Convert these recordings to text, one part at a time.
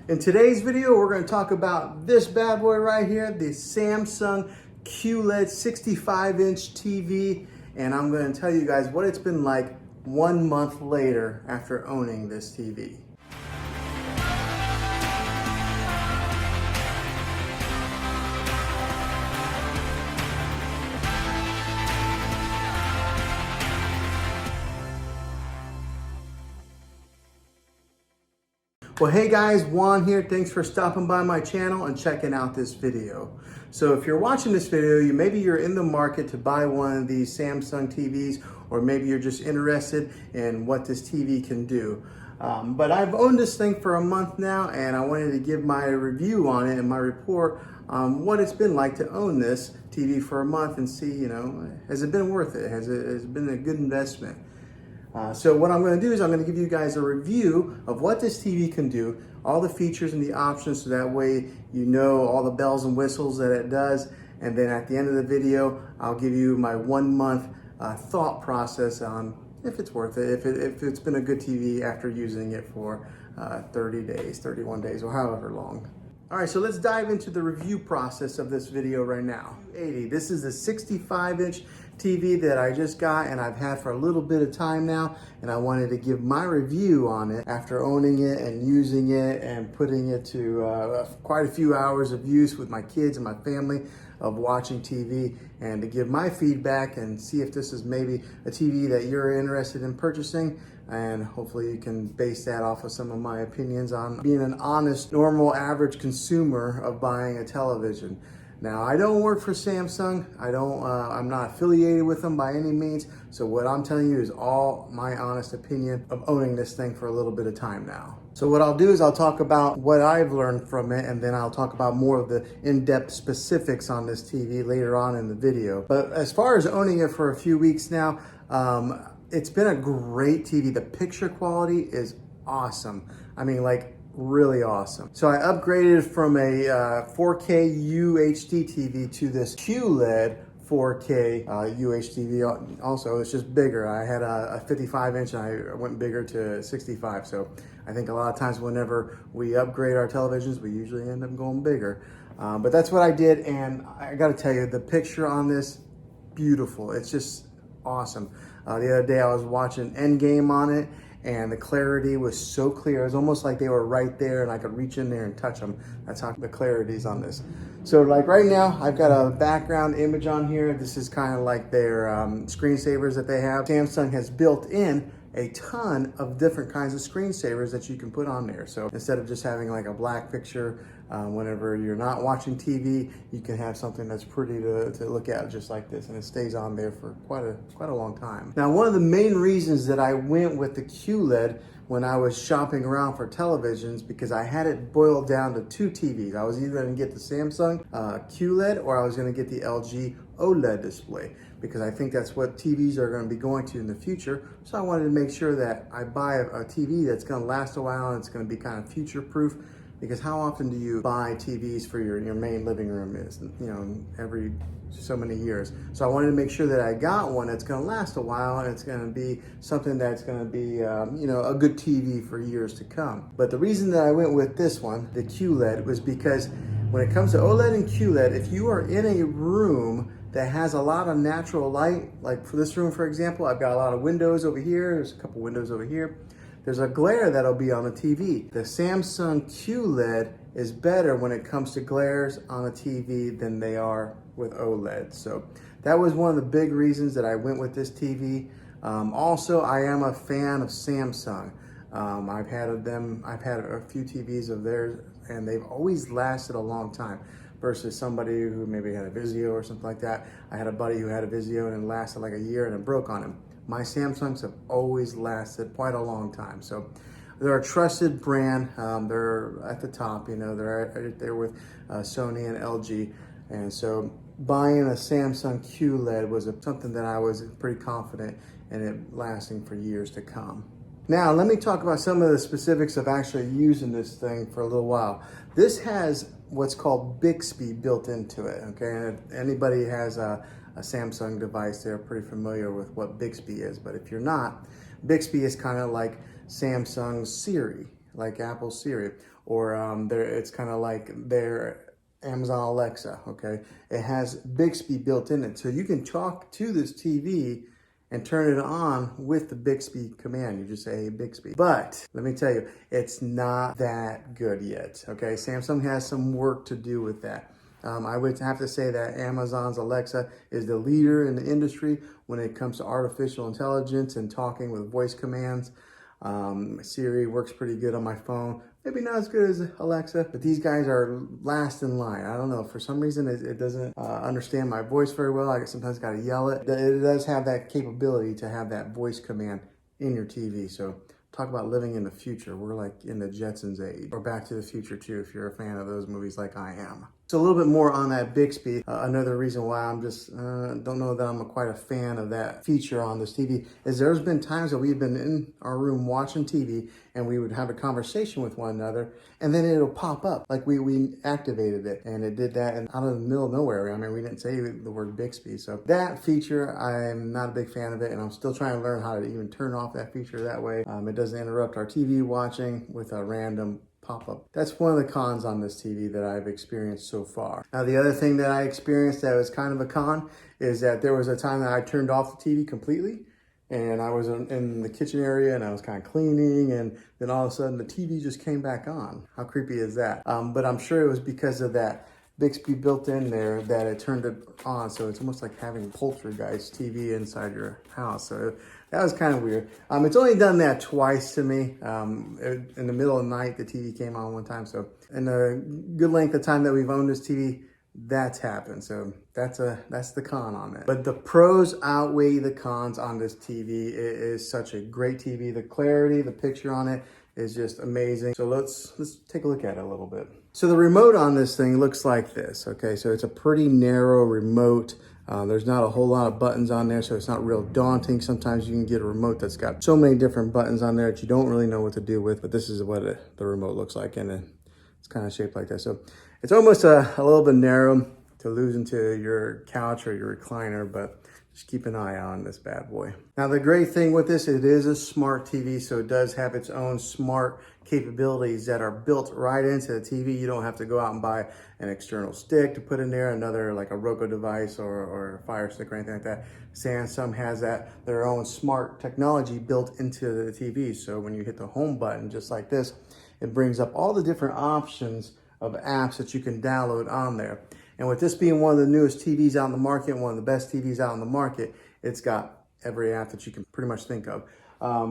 In today's video, we're going to talk about this bad boy right here, the Samsung QLED 65-inch TV, and I'm going to tell you guys what it's been like 1 month later after owning this TV. Well, hey guys, Juan here. Thanks for stopping by my channel and checking out this video. So if you're watching this video, maybe you're in the market to buy one of these Samsung TVs, or maybe you're just interested in what this TV can do. But I've owned this thing for a month now, and I wanted to give my review on it and my report on what it's been like to own this TV for a month and see, has it been worth it? Has it been a good investment? So what I'm going to do is I'm going to give you guys a review of what this TV can do, all the features and the options, so that way you know all the bells and whistles that it does. And then at the end of the video, I'll give you my 1 month thought process on if it's worth it, if it's been a good TV after using it for 30 days, 31 days, or however long. All right, so let's dive into the review process of this video right now. Q80, this is a 65-inch TV that I just got and I've had for a little bit of time now, and I wanted to give my review on it after owning it and using it and putting it to quite a few hours of use with my kids and my family of watching TV, and to give my feedback and see if this is maybe a TV that you're interested in purchasing, and hopefully you can base that off of some of my opinions on being an honest, normal, average consumer of buying a television. Now, I don't work for Samsung. I'm not affiliated with them by any means. So what I'm telling you is all my honest opinion of owning this thing for a little bit of time now. So what I'll do is I'll talk about what I've learned from it, and then I'll talk about more of the in-depth specifics on this TV later on in the video. But as far as owning it for a few weeks now, it's been a great TV. The picture quality is awesome. I mean, like, really awesome. So I upgraded from a 4K UHD TV to this QLED 4K UHD. Also, it's just bigger. I had a 55-inch and I went bigger to 65. So I think a lot of times whenever we upgrade our televisions, we usually end up going bigger. But that's what I did, and I gotta tell you, the picture on this, beautiful. It's just awesome. The other day I was watching Endgame on it, and the clarity was so clear. It was almost like they were right there and I could reach in there and touch them. That's how the clarity is on this. So like right now, I've got a background image on here. This is kind of like their screensavers that they have. Samsung has built in a ton of different kinds of screensavers that you can put on there. So instead of just having like a black picture, whenever you're not watching TV, you can have something that's pretty to look at just like this, and it stays on there for quite a long time. Now, one of the main reasons that I went with the QLED when I was shopping around for televisions, because I had it boiled down to two TVs. I was either going to get the Samsung QLED, or I was going to get the LG OLED display, because I think that's what TVs are going to be going to in the future. So I wanted to make sure that I buy a TV that's going to last a while and it's going to be kind of future proof, because how often do you buy TVs for your main living room? Is, every so many years. So I wanted to make sure that I got one that's going to last a while, and it's going to be something that's going to be a good TV for years to come. But the reason that I went with this one, the QLED, was because when it comes to OLED and QLED, if you are in a room that has a lot of natural light, like for this room, for example, I've got a lot of windows over here, there's a couple windows over here, there's a glare that'll be on the TV. The Samsung QLED is better when it comes to glares on a TV than they are with OLED. So that was one of the big reasons that I went with this TV. Also, I am a fan of Samsung. I've had a few TVs of theirs, and they've always lasted a long time, versus somebody who maybe had a Vizio or something like that. I had a buddy who had a Vizio and it lasted like a year and it broke on him. My Samsungs have always lasted quite a long time. So they're a trusted brand. They're at the top, they're right there with Sony and LG. And so buying a Samsung QLED was something that I was pretty confident in it lasting for years to come. Now, let me talk about some of the specifics of actually using this thing for a little while. This has what's called Bixby built into it, okay? And if anybody has a Samsung device, they're pretty familiar with what Bixby is. But if you're not, Bixby is kind of like Samsung's Siri, like Apple's Siri. or it's kind of like their Amazon Alexa, okay? It has Bixby built in it, so you can talk to this TV and turn it on with the Bixby command. You just say, hey, Bixby. But let me tell you, it's not that good yet, okay? Samsung has some work to do with that. I would have to say that Amazon's Alexa is the leader in the industry when it comes to artificial intelligence and talking with voice commands. Siri works pretty good on my phone. Maybe not as good as Alexa, but these guys are last in line. I don't know, for some reason it doesn't understand my voice very well. I sometimes got to yell it. It does have that capability to have that voice command in your TV. So talk about living in the future. We're like in the Jetsons age, or Back to the Future too, if you're a fan of those movies like I am. So a little bit more on that Bixby. Another reason why I'm just, don't know that I'm quite a fan of that feature on this TV is there's been times that we've been in our room watching TV and we would have a conversation with one another and then it'll pop up like we activated it, and it did that and out of the middle of nowhere. I mean, we didn't say the word Bixby. So that feature, I'm not a big fan of it, and I'm still trying to learn how to even turn off that feature that way. It doesn't interrupt our TV watching with a random pop-up. That's one of the cons on this TV that I've experienced so far. Now, the other thing that I experienced that was kind of a con is that there was a time that I turned off the TV completely, and I was in the kitchen area and I was kind of cleaning, and then all of a sudden the TV just came back on. How creepy is that? But I'm sure it was because of that Bixby built in there that it turned it on. So it's almost like having Poltergeist TV inside your house. So that was kind of weird. It's only done that twice to me. In the middle of the night, the TV came on one time. So in a good length of time that we've owned this TV, that's happened. So that's the con on it. But the pros outweigh the cons on this TV. It is such a great TV. The clarity, the picture on it is just amazing. So let's take a look at it a little bit. So the remote on this thing looks like this, okay? So it's a pretty narrow remote. There's not a whole lot of buttons on there, so it's not real daunting. Sometimes you can get a remote that's got so many different buttons on there that you don't really know what to do with, but this is what the remote looks like, and it's kind of shaped like that. So it's almost a little bit narrow to lose into your couch or your recliner, but just keep an eye on this bad boy. Now, the great thing with this, it is a smart TV, so it does have its own smart capabilities that are built right into the TV. You don't have to go out and buy an external stick to put in there, another like a Roku device or a Fire Stick or anything like that. Samsung has their own smart technology built into the TV. So when you hit the home button, just like this, it brings up all the different options of apps that you can download on there. And with this being one of the newest TVs out in the market, one of the best TVs out in the market, it's got every app that you can pretty much think of.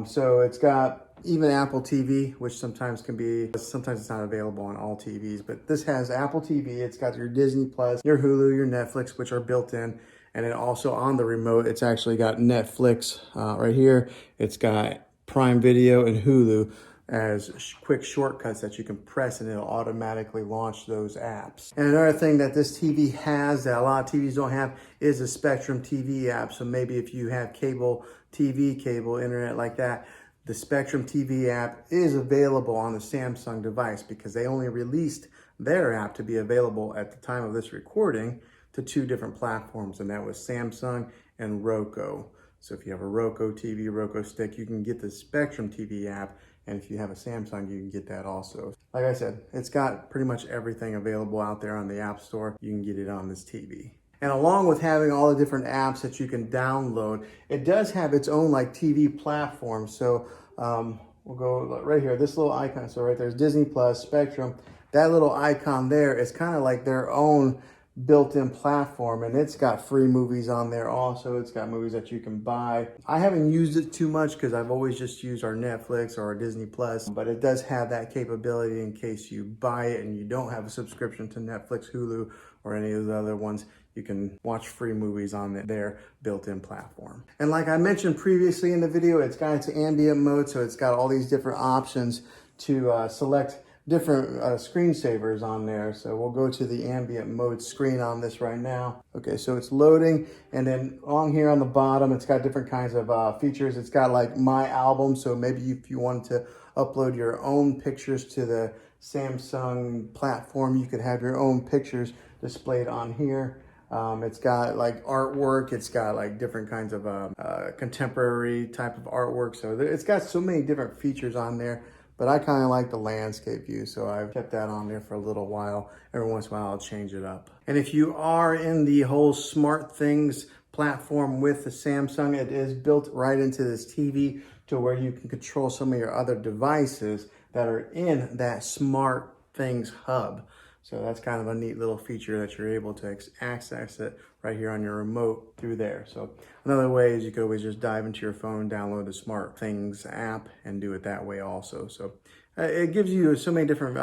So it's got even Apple TV, which sometimes it's not available on all TVs, but this has Apple TV. It's got your Disney Plus, your Hulu, your Netflix, which are built in. And then also on the remote, it's actually got Netflix right here. It's got Prime Video and Hulu as quick shortcuts that you can press, and it'll automatically launch those apps. And another thing that this TV has that a lot of TVs don't have is a Spectrum TV app. So maybe if you have cable TV, cable internet like that, the Spectrum TV app is available on the Samsung device, because they only released their app to be available at the time of this recording to 2 different platforms, and that was Samsung and Roku. So if you have a Roku TV, Roku stick, you can get the Spectrum TV app. And if you have a Samsung, you can get that also. Like I said, it's got pretty much everything available out there on the App Store. You can get it on this TV. And along with having all the different apps that you can download, it does have its own like TV platform. So we'll go right here, this little icon. So right there's Disney Plus, Spectrum. That little icon there is kind of like their own built-in platform, and it's got free movies on there also. It's got movies that you can buy. I haven't used it too much because I've always just used our Netflix or our Disney Plus, but it does have that capability in case you buy it and you don't have a subscription to Netflix, Hulu, or any of the other ones. You can watch free movies on their built-in platform. And like I mentioned previously in the video, it's got its ambient mode, so it's got all these different options to select different screensavers on there. So we'll go to the ambient mode screen on this right now. Okay, so it's loading, and then on here on the bottom, it's got different kinds of features. It's got like My Album, so maybe if you wanted to upload your own pictures to the Samsung platform, you could have your own pictures displayed on here. It's got like artwork. It's got like different kinds of contemporary type of artwork. So it's got so many different features on there. but I kind of like the landscape view, so I've kept that on there for a little while. Every once in a while, I'll change it up. And if you are in the whole smart things platform with the Samsung, it is built right into this TV to where you can control some of your other devices that are in that smart things hub. So that's kind of a neat little feature that you're able to access it right here on your remote through there. So another way is you could always just dive into your phone, download the Smart Things app, and do it that way also. So it gives you so many different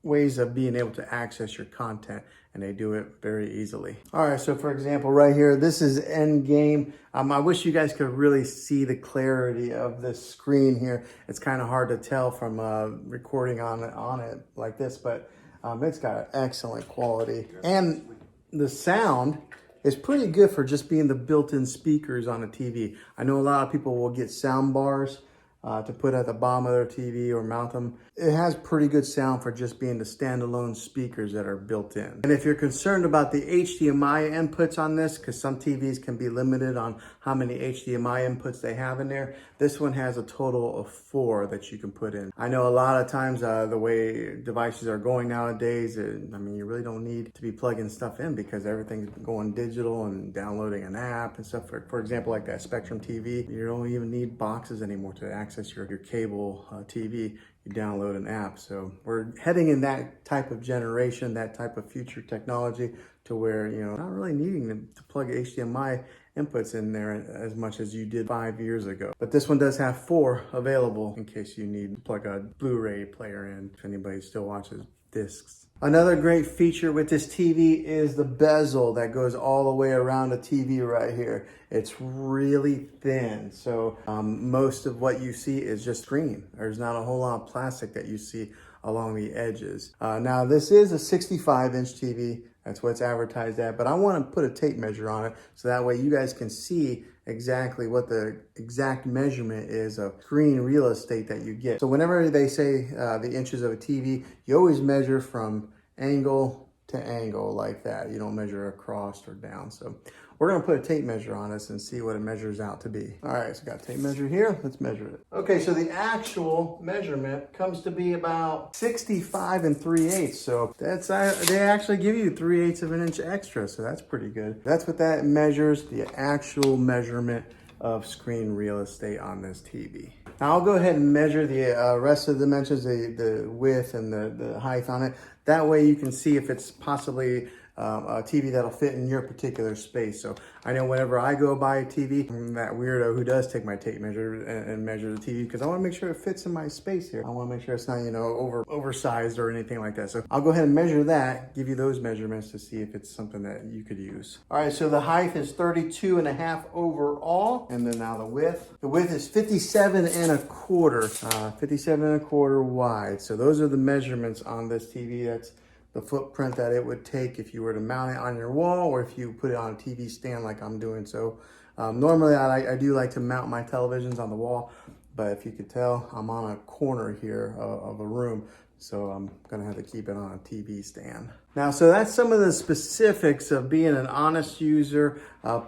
ways of being able to access your content, and they do it very easily. All right, so for example, right here, this is Endgame. I wish you guys could really see the clarity of this screen here. It's kind of hard to tell from recording on it like this, but it's got excellent quality. And the sound is pretty good for just being the built-in speakers on a TV. I know a lot of people will get sound bars to put at the bottom of their TV or mount them. It has pretty good sound for just being the standalone speakers that are built in. And if you're concerned about the HDMI inputs on this, because some TVs can be limited on how many HDMI inputs they have in there, this one has a total of 4 that you can put in. I know a lot of times the way devices are going nowadays, I mean, you really don't need to be plugging stuff in because everything's going digital and downloading an app and stuff. For example, like that Spectrum TV, you don't even need boxes anymore to access your cable TV. You download an app. So we're heading in that type of generation, that type of future technology, to where, you know, not really needing to plug HDMI inputs in there as much as you did 5 years ago. But this one does have 4 available in case you need to plug a Blu-ray player in, if anybody still watches discs. Another great feature with this TV is the bezel that goes all the way around the TV right here. It's really thin, so most of what you see is just screen. There's not a whole lot of plastic that you see along the edges. Now this is a 65-inch TV. That's what it's advertised at, but I want to put a tape measure on it so that way you guys can see exactly what the exact measurement is of screen real estate that you get. So whenever they say the inches of a TV, you always measure from angle to angle like that. You don't measure across or down. So we're going to put a tape measure on this and see what it measures out to be. All right, so got a tape measure here. Let's measure it. Okay, so the actual measurement comes to be about 65 3/8. So that's they actually give you 3/8 of an inch extra. So that's pretty good. That's what that measures, the actual measurement of screen real estate on this TV. Now I'll go ahead and measure the rest of the dimensions, the width and the height on it. That way you can see if it's possibly a TV that'll fit in your particular space. So I know whenever I go buy a TV, I'm that weirdo who does take my tape measure and measure the TV because I want to make sure it fits in my space here. I want to make sure it's not, you know, oversized or anything like that. So I'll go ahead and measure that, give you those measurements to see if it's something that you could use. All right, so the height is 32.5 overall, and then now the width. The width is 57.25, 57.25 wide. So those are the measurements on this TV. That's the footprint that it would take if you were to mount it on your wall or if you put it on a TV stand like I'm doing. So normally I do like to mount my televisions on the wall, but if you could tell, I'm on a corner here of a room. So I'm gonna have to keep it on a TV stand. Now, so that's some of the specifics of being an honest user.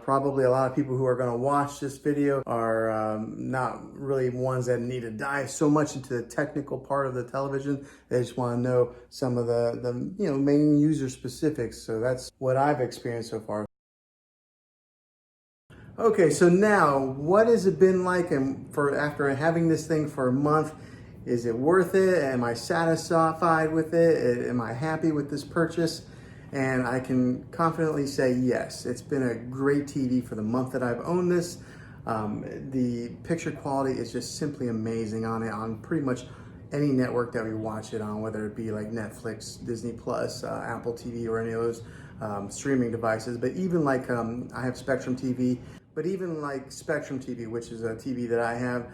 Probably a lot of people who are gonna watch this video are not really ones that need to dive so much into the technical part of the television. They just wanna know some of the you know, main user specifics. So that's what I've experienced so far. Okay, so now what has it been like after having this thing for a month? Is it worth it? Am I satisfied with it? Am I happy with this purchase? And I can confidently say yes. It's been a great TV for the month that I've owned this. The picture quality is just simply amazing on it, on pretty much any network that we watch it on, whether it be like Netflix, Disney Plus, Apple TV, or any of those streaming devices. But even like I have Spectrum TV. But even like Spectrum TV, which is a TV that I have,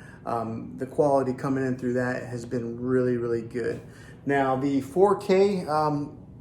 the quality coming in through that has been really, really good. Now, the 4K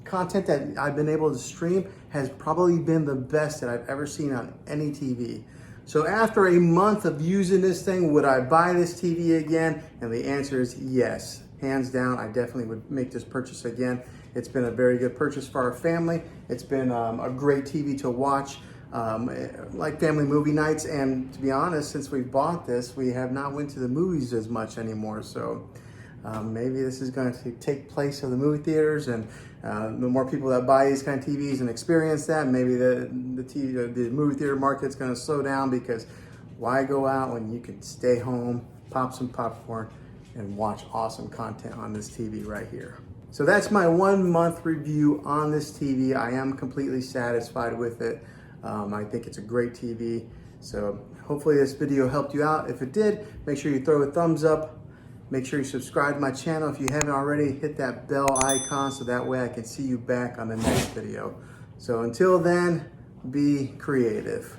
content that I've been able to stream has probably been the best that I've ever seen on any TV. So after a month of using this thing, would I buy this TV again? And the answer is yes. Hands down, I definitely would make this purchase again. It's been a very good purchase for our family. It's been a great TV to watch. Like family movie nights, and to be honest, since we bought this, we have not went to the movies as much anymore. So Maybe this is going to take place of the movie theaters, and the more people that buy these kind of TVs and experience that, maybe the movie theater market's going to slow down, because why go out when you can stay home, pop some popcorn, and watch awesome content on this TV right here. So that's my 1 month review on this TV. I am completely satisfied with it. I think it's a great TV. So hopefully this video helped you out. If it did, make sure you throw a thumbs up. Make sure you subscribe to my channel. If you haven't already, hit that bell icon so that way I can see you back on the next video. So until then, be creative.